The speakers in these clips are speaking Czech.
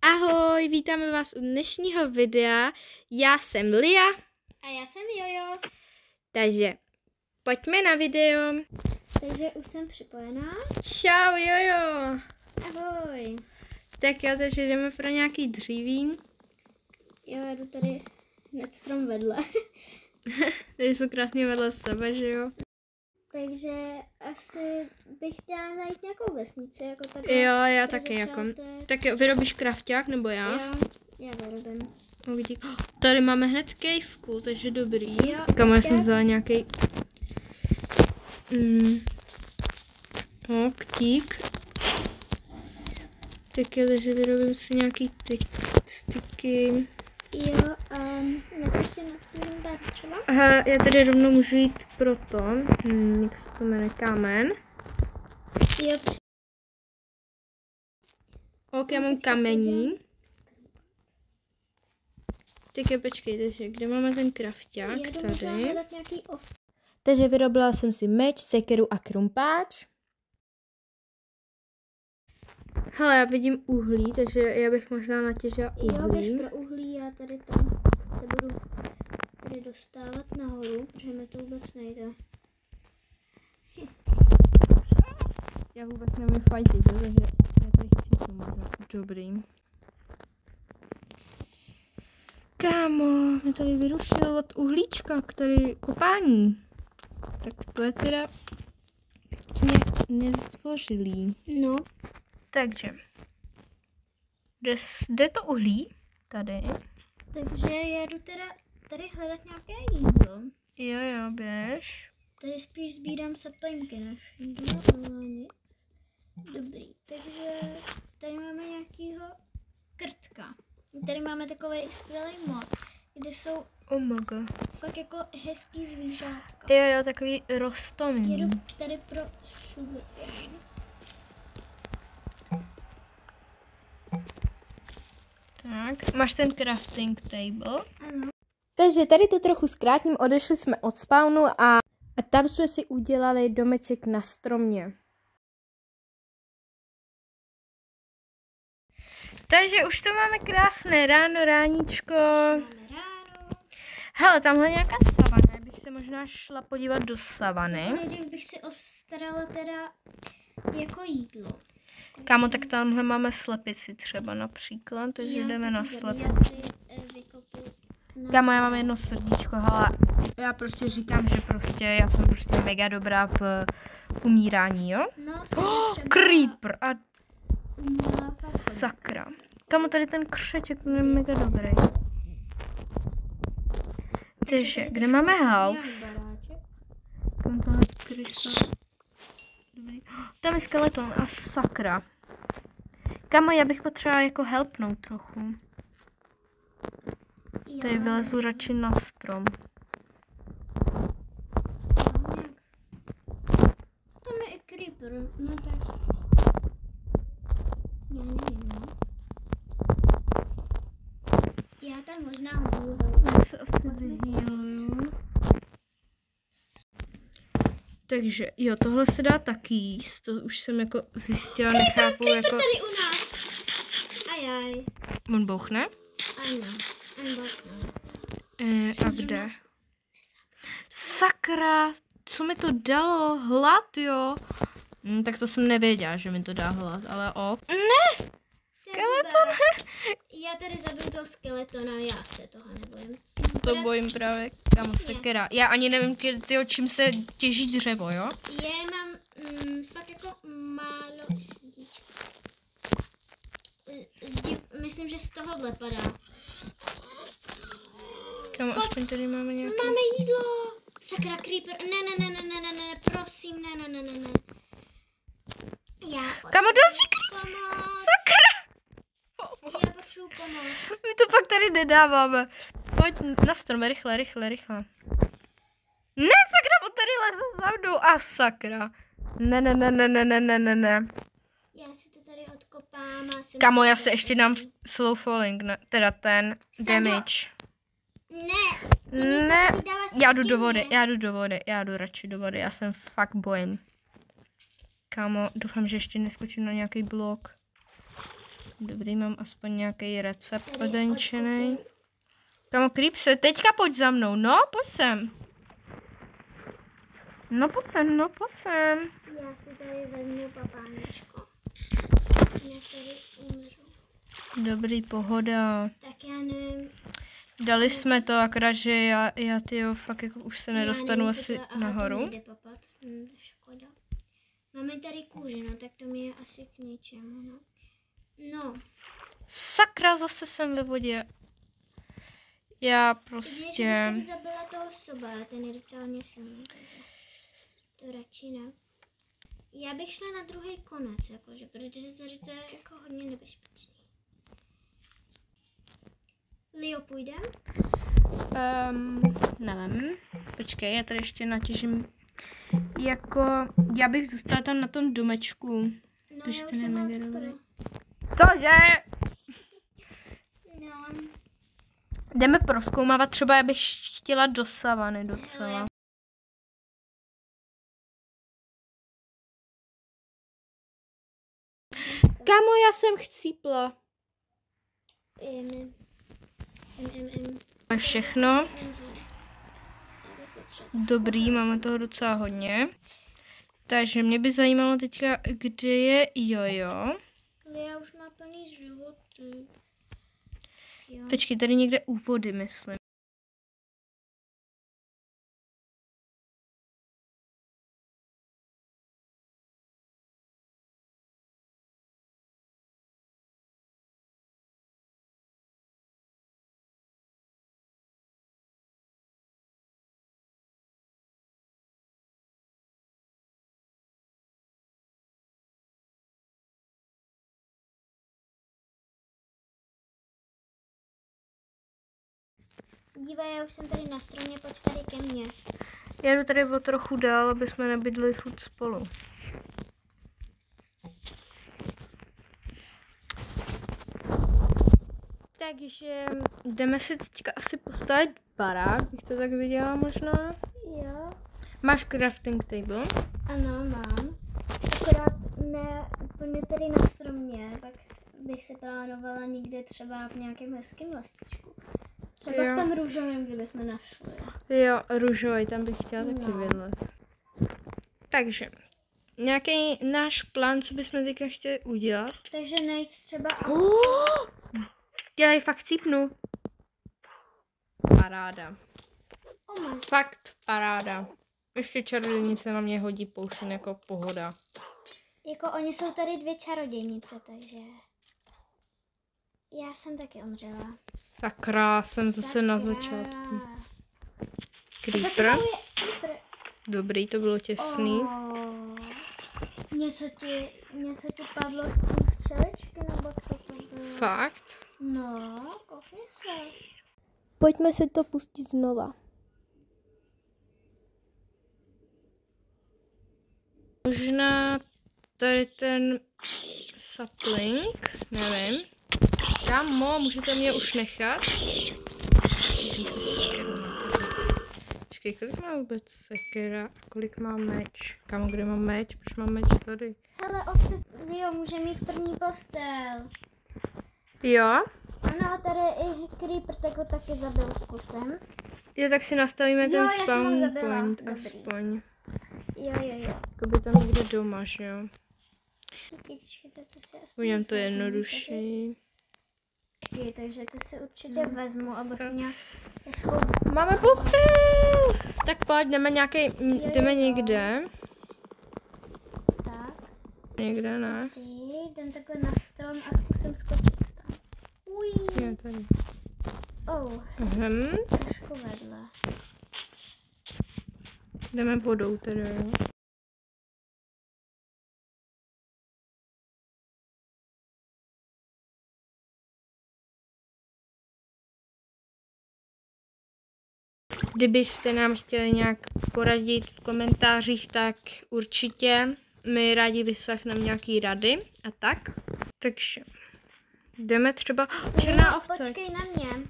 Ahoj, vítáme vás u dnešního videa. Já jsem Lia. A já jsem Jojo. Takže pojďme na video. Takže už jsem připojená. Čau Jojo. Ahoj. Tak jo, takže jdeme pro nějaký dříví. Já jdu tady hned strom vedle. Tady jsou krásně vedle sebe, že jo? Takže asi bych chtěla najít nějakou vesnici. Jako Jo, já taky jako. Tak jo, vyrobíš krafťák nebo já? Jo, já vyrobím. Tady máme hned kejvku, takže dobrý. Jo, Kam já jsem vzala nějaký ktík. Tak jo, takže vyrobím si nějaký styky. Jo, já se ještě můžu dát třeba. Aha, já tady rovnou můžu jít pro to, jak se to jmenuje, kámen. Jo, Ok, já mám kamení. Tak jo, počkej, takže kde máme ten krafťák? já jdu Tady. hledat nějaký Takže vyrobila jsem si meč, sekeru a krumpáč. Hele, já vidím uhlí, takže já bych možná natěžila uhlí. Jo, běž pro uhlí, já tady tam se budu tady dostávat nahoru, protože mi to vůbec nejde. Já vůbec nevím fajtit, takže já tady chci to možná. Dobrý. Kámo, mě tady vyrušil od uhlíčka, který kopání. Tak to je teda mě neztvořilý. No. Takže, kde to uhlí? Tady. Takže já jdu teda tady hledat nějaké jídlo. Jo, běž. Tady spíš sbírám saplinky než jídlo, ale nic. Dobrý, takže tady máme nějakýho krtka. Tady máme takový skvělý mod, kde jsou fakt jako hezký zvířátka. Jo, takový rostomilý. Jedu tady pro sugarcane. Tak, máš ten crafting table. Ano. Takže tady to trochu zkrátím, odešli jsme od spawnu a tam jsme si udělali domeček na stromě. Takže už to máme krásné ráníčko. Hele, tamhle nějaká savana, bych se možná šla podívat do savany. Nejdřív bych si obstarala teda jako jídlo. Kámo, tak tamhle máme slepici třeba například, takže jdeme na slepici. Kámo, já mám jedno srdíčko, hele, já prostě říkám, že prostě, já jsem prostě mega dobrá v umírání, jo? No, Creeper a sakra. Kámo, tady ten křeček, ten je mega dobrý. Takže, kde máme house? Kam tohle krysa? Dobrý. Tam je skeleton a sakra. Kámo, já bych potřebovala jako helpnout trochu. Tady vylezu radši na strom. Tam je i creeper, no tak. Já nevím, no. Já tam možná budu. Já se asi vyhýluju. Takže, jo, tohle se dá taky jíst, to už jsem jako zjistila, nechápu jako... Tady u nás. Ajaj. On bouchne? Ano, on bouchne. A kde? Sakra, co mi to dalo? Hlad, jo? Tak to jsem nevěděla, že mi to dá hlad, ale ok. Ne! Skeleton! Já tady zabiju toho skeletona, já se toho nebojím. To bojím právě, kámo, sakra. Já ani nevím, čím se těží dřevo, jo? Já mám fakt jako málo zdíček. Myslím, že z tohohle padá. Kámo, aspoň tady máme nějaký... Máme jídlo! Sakra, creeper. Ne, prosím, ne. Kámo, další creeper! Sakra! Já potřebuji pomoc. My to pak tady nedáváme. Pojď na strom, rychle. Ne, sakra, on tady leze za mnou. A sakra. Ne. Já si to tady odkopám. Kamo, já se ještě dám slow falling, ne, teda ten damage. Ne, já jdu radši do vody, já jsem fakt bojím. Kámo, doufám, že ještě neskočím na nějaký blok. Dobrý, mám aspoň nějaký recept odenčený. Kamo, Creepse, teďka pojď za mnou. No, pojď sem. No, pojď sem, no, pojď sem. Já si tady vezmu papáničko. Já tady umřu. Dobrý, pohoda. Tak já nevím. Dali jsme to, akorát, že já tyjo, fakt jako už se nedostanu asi nahoru. To nejde papat. Škoda. Máme tady kůži, no tak to mi je asi k něčemu, no. No. Sakra, zase jsem ve vodě. Já Když prostě... jsem tady zabila toho soba, ale ten je docela hodně silný, takže to radši ne. Já bych šla na druhý konec, jakože, protože tady to je jako hodně nebezpečný. Leo, půjdem? Nevím. Počkej, já tady ještě natěžím. Jako, já bych zůstala tam na tom domečku. No, Takže já to už jsem nevěděla. odpadu. Cože? No. Jdeme prozkoumávat, třeba já bych chtěla do savany docela. Hele, Kámo, já jsem chcípla. Všechno. Dobrý, máme toho docela hodně. Takže mě by zajímalo teďka, kde je Jojo. Lea už má plný životy. Jo. Počkej, tady někde u vody, myslím. Dívej, já už jsem tady na stromě, pojď tady ke mně. Já jdu tady o trochu dál, aby jsme nebydli furt spolu. Takže jdeme si teďka asi postavit barák, bych to tak viděla možná. Jo. Máš crafting table? Ano, mám. Akorát ne úplně tady na stromě, pak bych si plánovala někde třeba v nějakém hezkém lestičku. Třeba Jo. v tom růžovém, kde bychom našli. Jo, růžový, tam bych chtěla taky bydlet. Takže, nějaký náš plán, co bychom teďka chtěli udělat? Takže najít třeba... Já ji fakt cípnu. Paráda. Oh my. Fakt paráda. Ještě čarodějnice na mě hodí potion jako pohoda. Jako oni jsou tady 2 čarodějnice, takže... Já jsem taky umřela. Sakra, jsem zase na začátku. Creeper. Dobrý, to bylo těsný. Něco ti padlo z té včeličky, nebo co to bylo? Fakt? No, koukni se. Pojďme si to pustit znova. Možná tady ten sapling, nevím. Kámo, můžete mě už nechat? Počkej, kolik má vůbec sekera a kolik má meč? Kámo, kde mám meč? Proč mám meč tady? Hele, jo, může mít první postel. Jo? Ano, tady je i creeper, tak ho taky zabil zkusem. Jo, tak si nastavíme ten já jsem ho spawn zabila. point Dobrý. aspoň. Jo. Jakoby tam někde doma, že jo? Udělám to jednodušší. Takže to si určitě vezmu, abych měla hezkou... Máme postel! Tak pojď, jdeme někde. Tak. Někde, ne? Jdem takhle na strom a zkusím skočit tam. Uj. Jo, tady. Trošku vedle. Jdeme vodou tedy, jo. Kdybyste nám chtěli nějak poradit v komentářích, tak určitě my rádi vyslechneme nějaký rady a tak. Takže jdeme třeba... Černá ovce. Počkej na mě.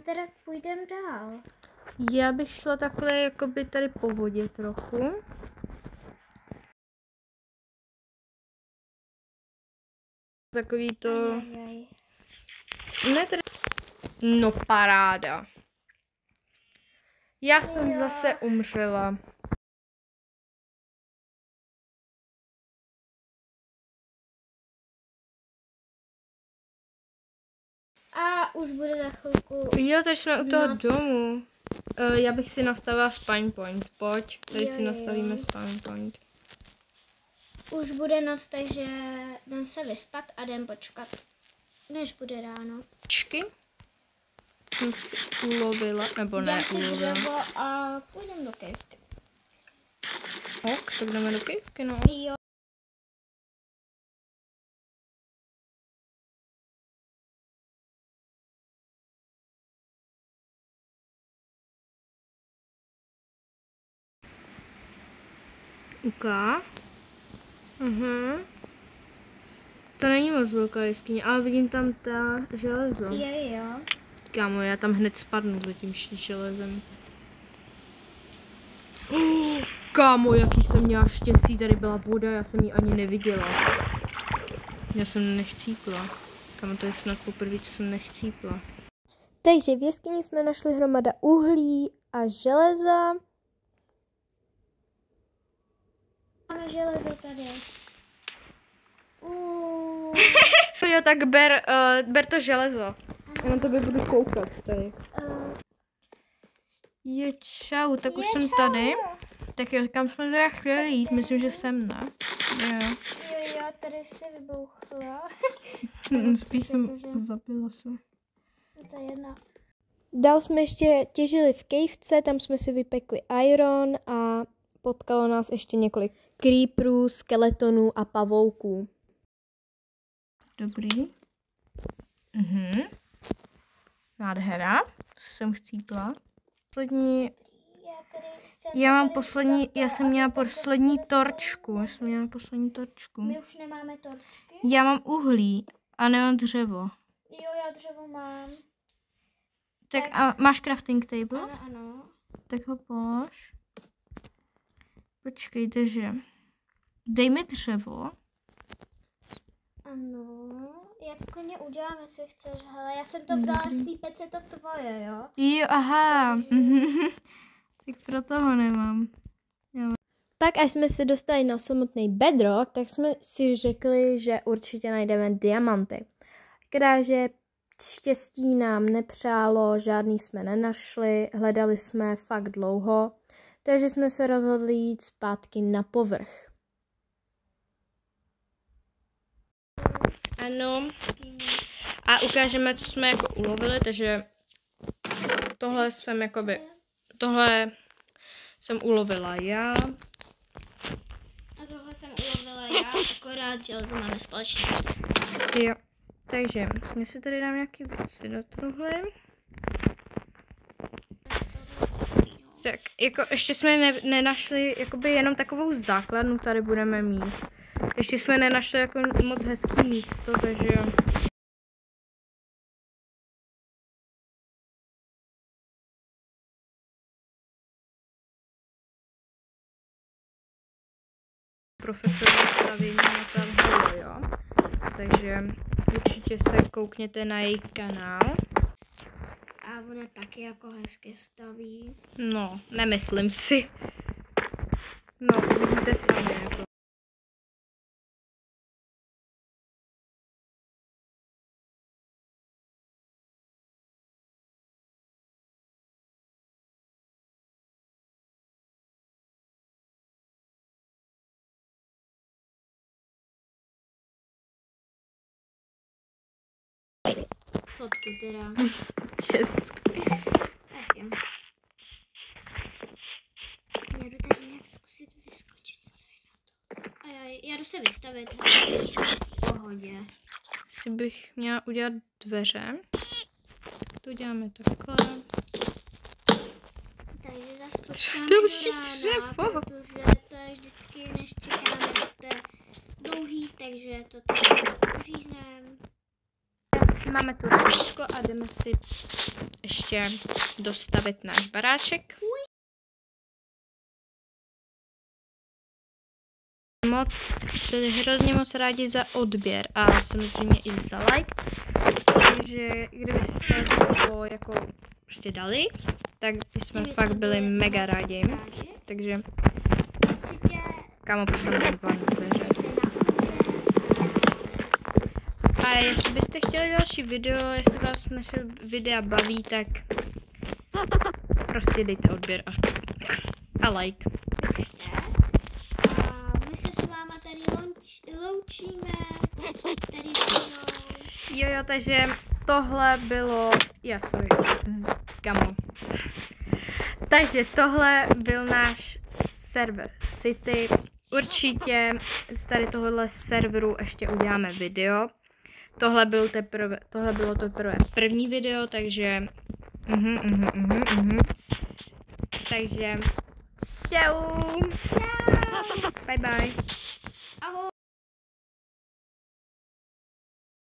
Teda půjdem dál. Já bych šla takhle jakoby tady po vodě trochu. Takový to... Ajajaj. Ne teda... No paráda. Já jsem zase umřela. A už bude za chvilku. Jo, teď jsme u toho Noc. domu. Já bych si nastavila spawn point. Pojď, tady si Jo. nastavíme spawn point. Už bude noc, takže jdem se vyspat a jdem počkat, než bude ráno. Čky? Jsem si ulovila, nebo ne Jdem si ulovila. dřevo a půjdem do kejvky. Ok, tak jdeme do kejvky, no. Jo. Uká. To není moc velká jeskyně, ale vidím tam ta železo. Jo. Kámo, já tam hned spadnu za tím železem. Kámo, jaký jsem měla štěstí, tady byla voda, já jsem ji ani neviděla. Já jsem nechcípla. Kámo, to je snad poprvé, co jsem nechcípla. Takže v jeskyni jsme našli hromada uhlí a železa. Máme železo tady. Jo, tak ber to železo. Já na tebe budu koukat tady. Je čau, tak už jsem tady. Tak jo, kam jsme teda chtěli jít? Myslím, že sem, ne? Jo. Jo, tady se vybouchla. Spíš jsem zapila se. To je jedna. Dál jsme ještě těžili v kejvce, tam jsme si vypekli iron a potkalo nás ještě několik creeperů, skeletonů a pavouků. Dobrý. Nádhera. Jsem chcípla. Poslední... Já jsem měla poslední torčku. My už nemáme torčky. Já mám uhlí a nemám dřevo. Jo, já dřevo mám. Tak a máš crafting table? Ano. Tak ho polož. Počkej, takže dej mi dřevo. Ano. Já to klidně udělám, jestli chceš. Hele, já jsem to vzala z té pece, to tvoje, jo? Jo, aha. Tak pro toho nemám. Pak, až jsme se dostali na samotný bedrock, tak jsme si řekli, že určitě najdeme diamanty. Akorát štěstí nám nepřálo, žádný jsme nenašli, hledali jsme fakt dlouho, takže jsme se rozhodli jít zpátky na povrch. Ano. A ukážeme, co jsme jako ulovili, takže tohle jsem ulovila já. A tohle jsem ulovila já, akorát železo máme společně. Jo. Takže, já si tady dám nějaké věci do tohle. Tak, jako ještě jsme nenašli jakoby jenom takovou základnu, tady budeme mít. Ještě jsme nenašli jako moc hezký místo, takže jo. Profesor stavění na tam, jo. Takže určitě se koukněte na její kanál. A ona taky jako hezky staví. No, nemyslím si. No, vidíte sami jako. Fotku teda. Česky. Tak jo. Já jdu tady nějak zkusit vyskočit tady na to. A já jdu se vystavit. V pohodě. Si bych měla udělat dveře. Tak to uděláme takhle. Takže zase počkáme Další do rána, dřevo. protože to je vždycky, než čekáme, to je dlouhý, takže to tady uřízneme. Máme tu radičko a jdeme si ještě dostavit náš baráček. byli hrozně moc rádi za odběr a samozřejmě i za like. Takže kdybyste to jako prostě dali, tak bychom fakt byli mega rádi. Takže kámo, pošlem vám dveře. A jestli byste chtěli další video, jestli vás naše videa baví, tak prostě dejte odběr a like. A my se s váma tady loučíme. Tady Jo, takže tohle bylo, kamo. Takže tohle byl náš server City. Určitě z tady tohohle serveru ještě uděláme video. Tohle bylo teprve první video, takže takže čau. Bye bye. ahoj.